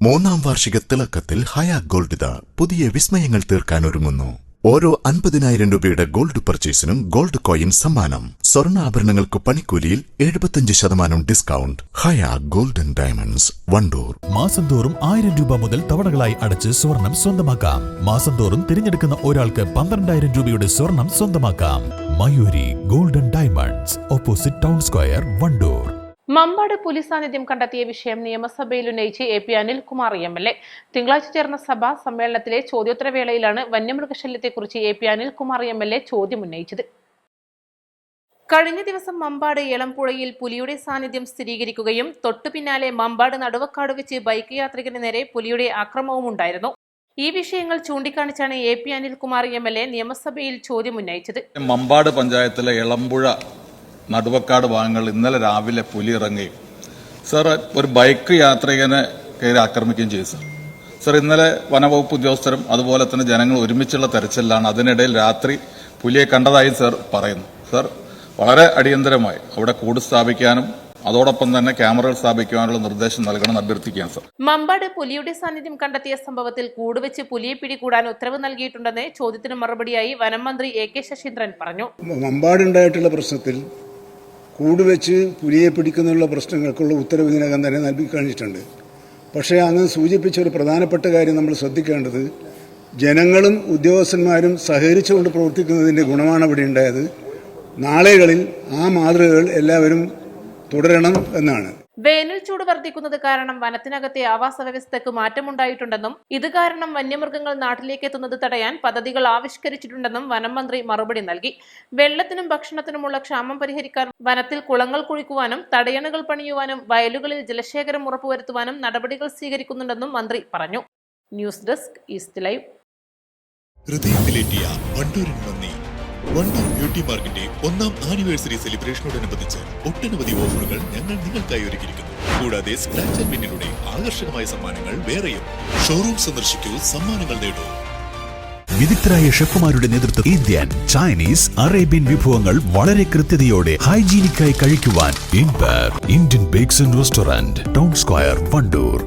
മൂന്നാം വാർഷിക തിളക്കത്തിൽ ഹയ ഗോൾഡ് പുതിയ വിസ്മയങ്ങൾ തീർക്കാൻ ഒരുങ്ങുന്നു. ഓരോ 50,000 രൂപയുടെ ഗോൾഡ് പർച്ചേസിനും ഗോൾഡ് കോയിൻ സമ്മാനം. സ്വർണ്ണാഭരണങ്ങൾക്ക് പണിക്കൂലിയിൽ 75% ഡിസ്കൗണ്ട്. ഹയ ഗോൾഡൻ ഡയമണ്ട്സ്, വണ്ടൂർ. മാസം തോറും 1000 രൂപ മുതൽ തവണകളായി അടച്ച് സ്വർണം സ്വന്തമാക്കാം. മാസം തോറും തിരഞ്ഞെടുക്കുന്ന ഒരാൾക്ക് 12,000 രൂപയുടെ സ്വർണം സ്വന്തമാക്കാം. Mayuri golden diamonds, opposite town square, Wandoor. Mampad police സാന്നിധ്യം കണ്ടെത്തിയ വിഷയം നിയമസഭയിൽ ഉന്നയിച്ച് AP അനിൽകുമാർ MLA. തിങ്കളാഴ്ച ചേർന്ന സഭാ സമ്മേളനത്തിലെ ചോദ്യോത്തരവേളയിലാണ് വന്യമൃഗശല്യത്തെക്കുറിച്ച് AP അനിൽകുമാർ MLA ചോദ്യം ഉന്നയിച്ചത്. കഴിഞ്ഞ ദിവസം മമ്പാട് ഏളംപുഴയിൽ പുലിയുടെ സാന്നിധ്യം സ്ഥിരീകരിക്കുകയും തൊട്ടു പിന്നാലെ മമ്പാട് നടുവക്കാട് വെച്ച് ബൈക്ക് യാത്രികന് നേരെ പുലിയുടെ ആക്രമണവും ഉണ്ടായിരുന്നു. ഈ വിഷയങ്ങൾ ചൂണ്ടിക്കാണിച്ചാണ് AP അനിൽകുമാർ MLA നിയമസഭയിൽ ചോദ്യം ഉന്നയിച്ചത്. മമ്പാട് പഞ്ചായത്തിലെ ഏളംപുഴ നടുവക്കാട് ഭാഗങ്ങളിൽ ഇന്നലെ രാവിലെ പുലി ഇറങ്ങുകയും സർ ഒരു ബൈക്ക് യാത്രികനെ കയറി ആക്രമിക്കുകയും ചെയ്തു. സർ ഇന്നലെ വനവകുപ്പ് ഉദ്യോഗസ്ഥരും അതുപോലെ തന്നെ ജനങ്ങൾ ഒരുമിച്ചുള്ള തെരച്ചിലാണ്. അതിനിടയിൽ രാത്രി പുലിയെ കണ്ടതായി സർ പറയുന്നു. സർ വളരെ അടിയന്തരമായി അവിടെ കൂട് സ്ഥാപിക്കാനും അതോടൊപ്പം തന്നെ ക്യാമറകൾ സ്ഥാപിക്കുവാനുള്ള നിർദ്ദേശം നൽകണമെന്ന് അഭ്യർത്ഥിക്കുകയാണ് സർ. മമ്പാട് പുലിയുടെ സാന്നിധ്യം കണ്ടെത്തിയ സംഭവത്തിൽ കൂടുവെച്ച് പുലിയെ പിടികൂടാൻ ഉത്തരവ് നൽകിയിട്ടുണ്ടെന്ന് ചോദ്യത്തിന് മറുപടിയായി വനം മന്ത്രി AK ശശീന്ദ്രൻ പറഞ്ഞു. മമ്പാടുണ്ടായിട്ടുള്ള പ്രശ്നത്തിൽ കൂടുവെച്ച് പുലിയെ പിടിക്കുന്നുള്ള പ്രശ്നങ്ങൾക്കുള്ള ഉത്തരവ് ഇതിനകം തന്നെ നൽകി കഴിഞ്ഞിട്ടുണ്ട്. പക്ഷേ അങ്ങ് സൂചിപ്പിച്ച ഒരു പ്രധാനപ്പെട്ട കാര്യം നമ്മൾ ശ്രദ്ധിക്കേണ്ടത്, ജനങ്ങളും ഉദ്യോഗസ്ഥന്മാരും സഹകരിച്ചുകൊണ്ട് പ്രവർത്തിക്കുന്നതിൻ്റെ ഗുണമാണ് ഇവിടെ ഉണ്ടായത്. നാളുകളിൽ ആ മാതൃകകൾ എല്ലാവരും തുടരണം എന്നാണ്. വേനൽ ചൂട് വർദ്ധിക്കുന്നത് കാരണം വനത്തിനകത്തെ ആവാസ വ്യവസ്ഥയ്ക്ക് മാറ്റമുണ്ടായിട്ടുണ്ടെന്നും ഇത് കാരണം വന്യമൃഗങ്ങൾ നാട്ടിലേക്ക് എത്തുന്നത് തടയാൻ പദ്ധതികൾ ആവിഷ്കരിച്ചിട്ടുണ്ടെന്നും വനം മന്ത്രി മറുപടി നൽകി. വെള്ളത്തിനും ഭക്ഷണത്തിനുമുള്ള ക്ഷാമം പരിഹരിക്കാൻ വനത്തിൽ കുളങ്ങൾ കുഴിക്കുവാനും തടയണകൾ പണിയുവാനും വയലുകളിൽ ജലശേഖരം ഉറപ്പുവരുത്തുവാനും നടപടികൾ സ്വീകരിക്കുന്നുണ്ടെന്നും മന്ത്രി പറഞ്ഞു. News desk east live. Wandoor beauty മാർക്കിന്റെ 1ാം ആനിവേഴ്സറി സെലിബ്രേഷനോടനുബന്ധിച്ച് ഒട്ടനവധി ഓഫറുകൾ ഞങ്ങൾ നിങ്ങൾക്കായി ഒരുക്കിയിരിക്കുന്നു. കൂടാതെ സ്ക്രാച്ച് ആൻഡ് വിന്നിലൂടെ ആകർഷകമായ സമ്മാനങ്ങൾ വേറെയും. ഷോറൂം സന്ദർശിക്കൂ, സമ്മാനങ്ങൾ നേടൂ. വിദഗ്ധരായ ഷെഫുമാരുടെ നേതൃത്വത്തിൽ ഇന്ത്യൻ, ചൈനീസ്, അറേബ്യൻ വിഭവങ്ങൾ വളരെ കൃത്യതയോടെ ഹൈജീനിക്കായി കഴിക്കുവാൻ Indian bakes and restaurant, town square, Wandoor.